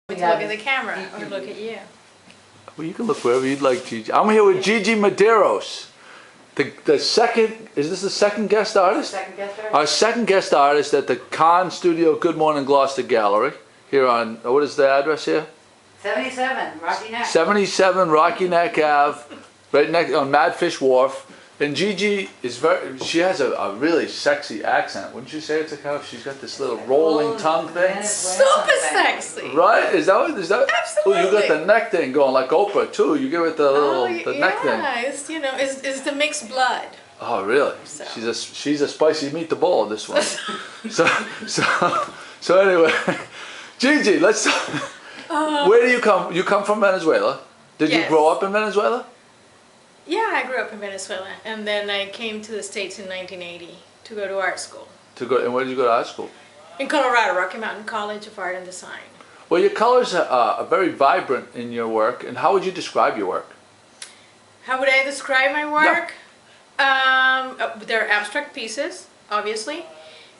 To look at the camera or look at you. Well, you can look wherever you'd like, Gigi. I'm here with Gigi Mederos. The second, is this the second guest artist? Second guest artist. Our second guest artist at the Khan Studio Good Morning Gloucester Gallery. Here on, what is the address here? 77, Rocky Neck. 77 Rocky Neck Ave, right next on Madfish Wharf. And Gigi is she has a really sexy accent. Wouldn't you say it's a cow? She's got this little rolling tongue thing. Super sexy. Right? Is that? Absolutely. Oh, you got the neck thing going like Oprah too. You give it the little neck thing. Yeah, it's the mixed blood. Oh, really? So. She's a spicy meatball. This one. so anyway, Gigi, let's. Where do you come? You come from Venezuela. Did you grow up in Venezuela? Yeah, I grew up in Venezuela, and then I came to the States in 1980 to go to art school. And where did you go to art school? In Colorado, Rocky Mountain College of Art and Design. Well, your colors are very vibrant in your work. And how would you describe your work? How would I describe my work? Yeah. They're abstract pieces, obviously,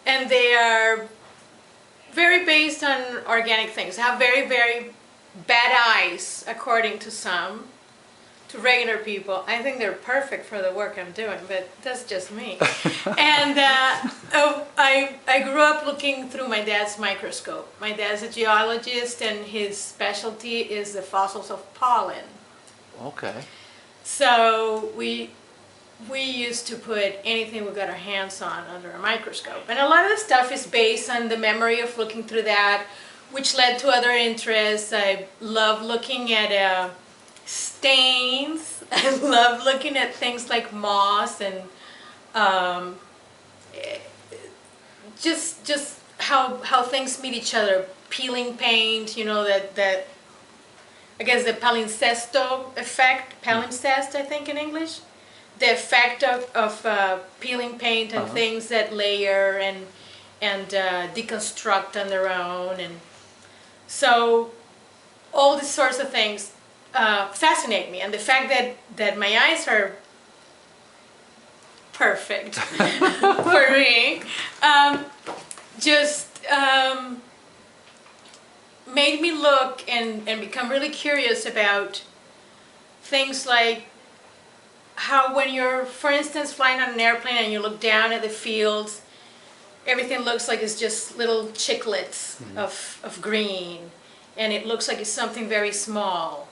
and they are very based on organic things. They have very, very bad eyes, according to some. To regular people, I think they're perfect for the work I'm doing, but that's just me. And I grew up looking through my dad's microscope. My dad's a geologist, and his specialty is the fossils of pollen. Okay. So we used to put anything we got our hands on under a microscope. And a lot of the stuff is based on the memory of looking through that, which led to other interests. I love looking at stains. I love looking at things like moss and just how things meet each other. Peeling paint, that I guess the palincesto effect, palimpsest I think in English, the effect of peeling paint and things that layer and deconstruct on their own, and so all these sorts of things fascinate me, and the fact that my eyes are perfect for me just made me look and become really curious about things like how when you're, for instance, flying on an airplane and you look down at the fields, everything looks like it's just little chiclets of green, and it looks like it's something very small.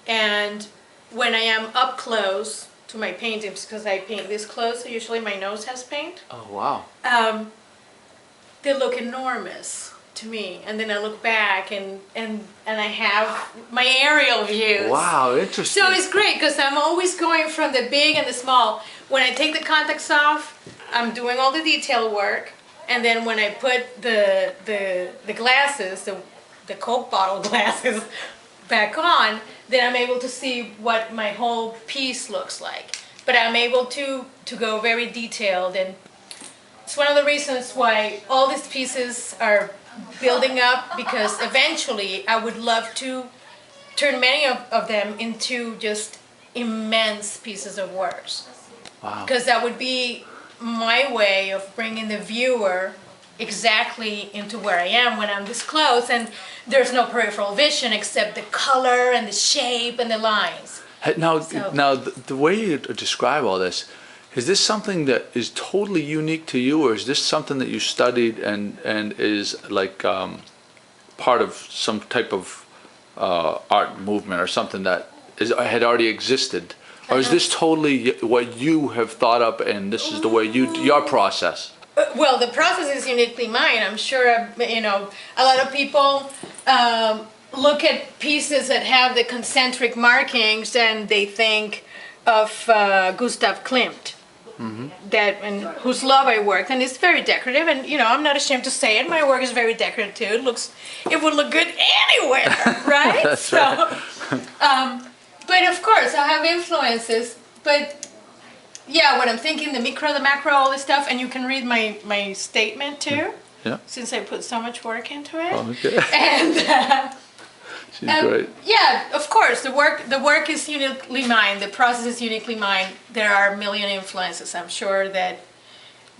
And when I am up close to my paintings, because I paint this close, so usually my nose has paint. Oh, wow. They look enormous to me. And then I look back and I have my aerial views. Wow, interesting. So it's great because I'm always going from the big and the small. When I take the contacts off, I'm doing all the detail work. And then when I put the glasses, the Coke bottle glasses back on, then I'm able to see what my whole piece looks like. But I'm able to go very detailed, and it's one of the reasons why all these pieces are building up, because eventually I would love to turn many of them into just immense pieces of works. Wow. Because that would be my way of bringing the viewer exactly into where I am when I'm this close, and there's no peripheral vision except the color and the shape and the lines. Now the way you describe all this, is this something that is totally unique to you, or is this something that you studied and is like part of some type of art movement or something that had already existed? Or is this totally what you have thought up, and this is the way your process? Well, the process is uniquely mine. I'm sure, a lot of people look at pieces that have the concentric markings and they think of Gustav Klimt, and whose love I worked, and it's very decorative. And I'm not ashamed to say it. My work is very decorative too. It would look good anywhere, right? That's right. But of course, I have influences. But yeah, what I'm thinking, the micro, the macro, all this stuff, and you can read my statement too. Yeah. Since I put so much work into it. Oh, okay. And she's great. Yeah, of course, the work is uniquely mine. The process is uniquely mine. There are a million influences. I'm sure that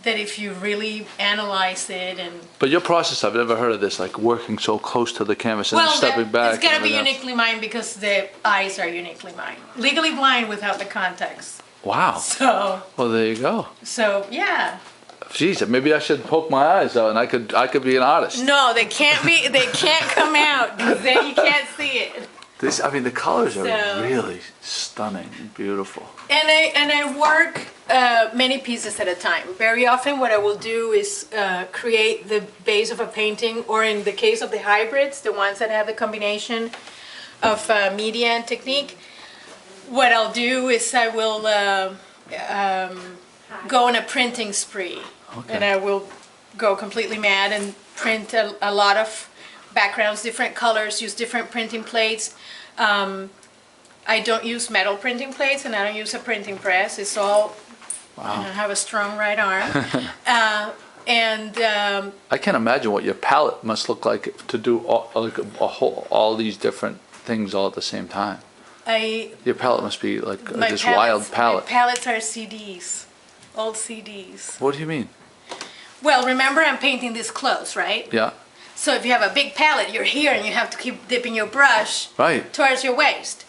that if you really analyze it and But your process, I've never heard of this, like working so close to the canvas and then stepping back. it's gotta and be everything else. uniquely mine because the eyes are uniquely mine. Legally blind without the contacts. Wow. So Well, there you go. yeah. Jeez, maybe I should poke my eyes out and I could be an artist. No, they can't come out because then you can't see it. This, I mean, the colors are So- really stunning and beautiful. And I work many pieces at a time. Very often what I will do is create the base of a painting, or in the case of the hybrids, the ones that have the combination of media and technique, what I'll do is I will go on a printing spree. Okay. And I will go completely mad and print a lot of backgrounds, different colors, use different printing plates. I don't use metal printing plates, and I don't use a printing press. It's all, I have a strong right arm. I can't imagine what your palette must look like to do all these different things all at the same time. Your palette must be like this wild palette. My palettes are CDs, old CDs. What do you mean? Well, remember I'm painting this close, right? Yeah. So if you have a big palette, you're here and you have to keep dipping your brush Right. towards your waist.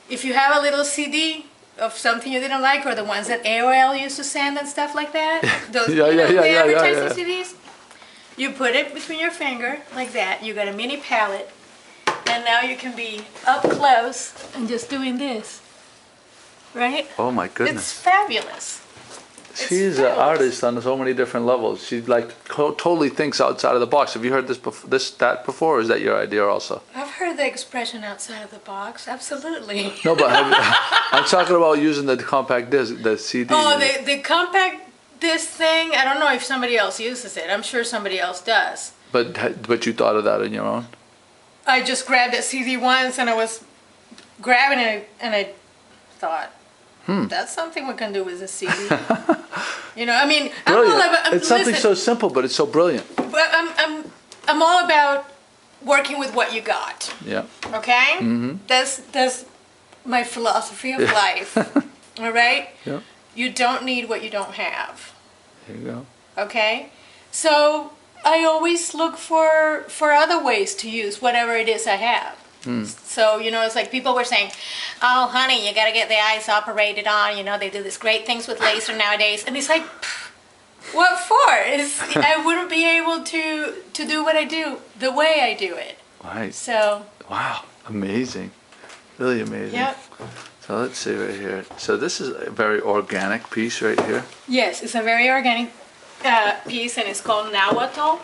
If you have a little CD of something you didn't like, or the ones that AOL used to send and stuff like that, those the advertising CDs, you put it between your finger like that. You got a mini palette, and now you can be up close and just doing this, right? Oh my It's goodness. fabulous. She's an artist on so many different levels. She like totally thinks outside of the box. Have you heard that before, or is that your idea also? I've heard the expression outside of the box, absolutely. No, but I'm talking about using the compact disc, the CD. Oh, the compact disc thing, I don't know if somebody else uses it. I'm sure somebody else does. But you thought of that on your own? I just grabbed that CD once and I was grabbing it and I thought, that's something we can do with a CD. You know, I mean, Brilliant. It's something so simple, but it's so brilliant. But I'm all about working with what you got. Yeah. Okay? Mm-hmm. That's my philosophy of life. All right? Yeah. You don't need what you don't have. There you go. Okay? So I always look for other ways to use whatever it is I have. So, you know, it's like people were saying, oh, honey, you got to get the eyes operated on. You know, they do these great things with laser nowadays. And it's like, what for? I wouldn't be able to do what I do the way I do it. Right. So. Wow. Amazing. Really amazing. Yep. So let's see right here. So this is a very organic piece right here. Yes, it's a very organic piece, and it's called Nahuatl.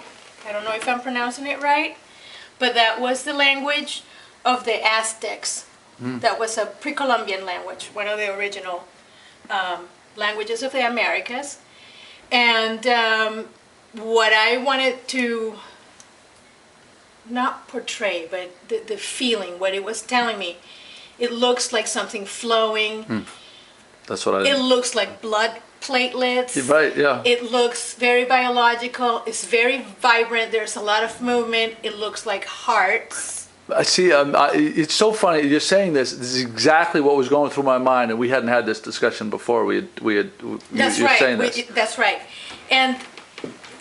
I don't know if I'm pronouncing it right, but that was the language of the Aztecs. That was a pre-Columbian language, one of the original languages of the Americas. And what I wanted to not portray, but the feeling, what it was telling me, it looks like something flowing. That's what It looks like blood platelets. Right, yeah. It looks very biological. It's very vibrant. There's a lot of movement. It looks like hearts. I see. It's so funny you're saying this. This is exactly what was going through my mind, and we hadn't had this discussion before. That's you're right. saying this. That's right. And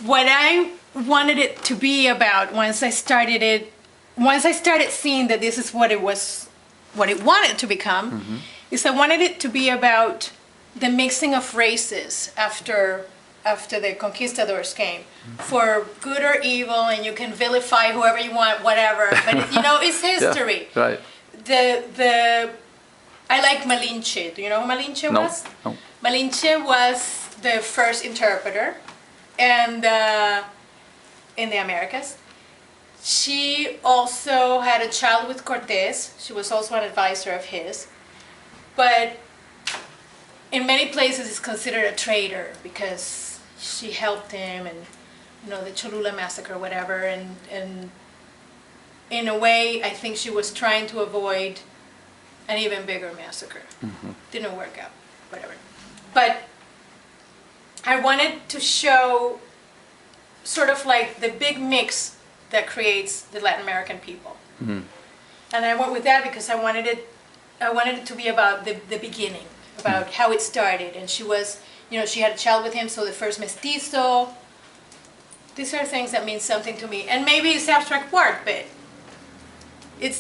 what I wanted it to be about once I started seeing that this is what it wanted to become, is I wanted it to be about the mixing of races after the conquistadors came, for good or evil, and you can vilify whoever you want, whatever. But you know, it's history. Yeah, right. I like Malinche. Do you know who Malinche was? No. Malinche was the first interpreter, and in the Americas. She also had a child with Cortés. She was also an advisor of his, but in many places is considered a traitor because she helped him, and you know, the Cholula massacre, whatever, and in a way I think she was trying to avoid an even bigger massacre. Didn't work out, whatever. But I wanted to show sort of like the big mix that creates the Latin American people. And I went with that because I wanted it to be about the beginning, about how it started. And she was she had a child with him, so the first mestizo. These are things that mean something to me. And maybe it's abstract work, but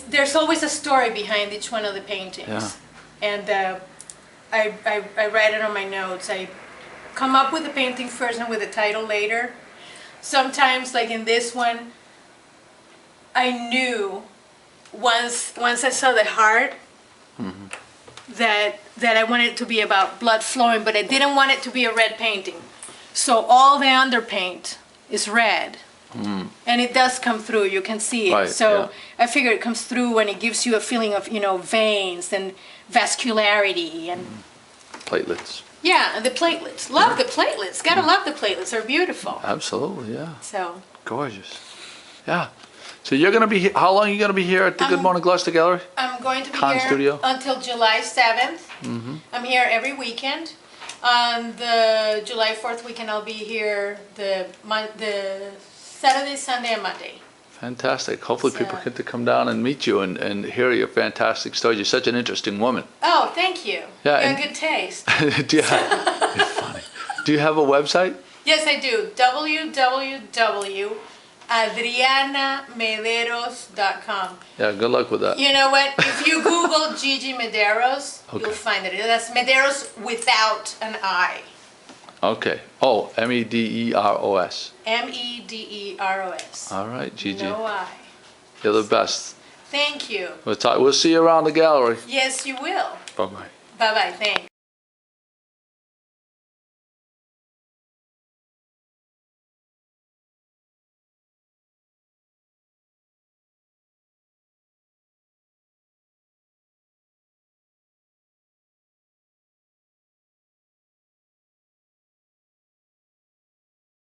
there's always a story behind each one of the paintings. Yeah. And I write it on my notes. I come up with the painting first and with the title later. Sometimes, like in this one, I knew once I saw the heart that I wanted it to be about blood flowing, but I didn't want it to be a red painting. So all the underpaint is red. And it does come through, you can see it. Right, So yeah. I figure it comes through when it gives you a feeling of, veins and vascularity and Platelets. yeah, and the platelets. Love the platelets. Gotta love the platelets. They're beautiful. Absolutely, yeah. So Gorgeous. Yeah. So you're going to be, how long are you going to be here at the Good Morning Gloucester Gallery? I'm going to be Con here studio? until July 7th. I'm here every weekend. On the July 4th weekend, I'll be here the Saturday, Sunday, and Monday. Fantastic. Hopefully people So- get to come down and meet you and hear your fantastic stories. You're such an interesting woman. Oh, thank you. Yeah, You and- have good taste. Do you have, you're funny. Do you have a website? Yes, I do. www.adrianamederos.com. Yeah, good luck with that. You know what? If you Google Gigi Mederos, Okay. you'll find it. That's Mederos without an I. Okay. Oh, Mederos. Mederos. All right, Gigi. No I. You're the best. Thank you. We'll see you around the gallery. Yes, you will. Bye-bye. Bye-bye. Thanks.